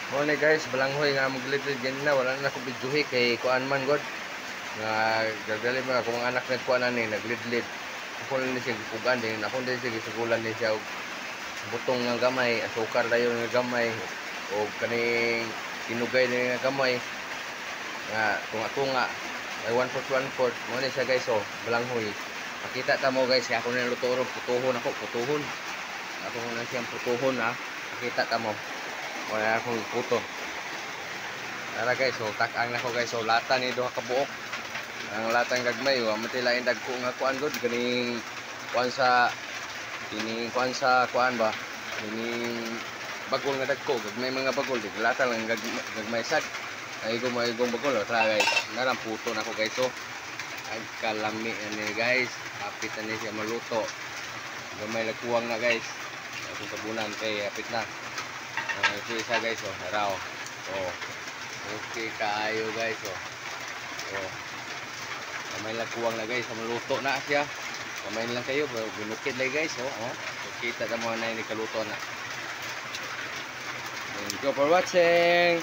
Mo ni guys, balanghoy nga maglid-lid yan na wala na ko bidyuhi kay kuan man god. Nga gagali man akong anak nagkuan ani naglid-lid. Ako na ni siya gipugan din, ako din siya gisugulan ni siya og butong nga gamay, asukar dayon nga gamay o kaning tinugay din nga gamay. Nga tunga-tunga ay 1/4 mo ni siya guys oh, balanghoy. Makita ta mo guys, ako na luto ro putuhon ako, putuhon. Ako na siyang putuhon ha. Makita ta mo. Wala akong puto. Tara guys, so tak-ang na ko guys, so lata ni duha ka buok. Ang latang gagmay, wa matilain dagko nga kuan gud ganing kuan sa kuan sa kuan ba. Kining bagol nga dagko, gagmay mga bagol, di lata lang gagmay sad. Ay igong bagol, tara guys. Narang puto na ko guys, so ang kalami ani guys, hapit na ni siya maluto. Gamay lagkuwang na guys. Atong tabunan kay hapit na. Ito isa guys, oh, haraw. Oh. Okay kaayo guys, oh. Oh. Kamay lang kuwang na guys, maluto na siya. Kamay lang kayo, binukid lang guys, oh. Oh. So, kita na mo na ini kaluto na. Thank you for watching.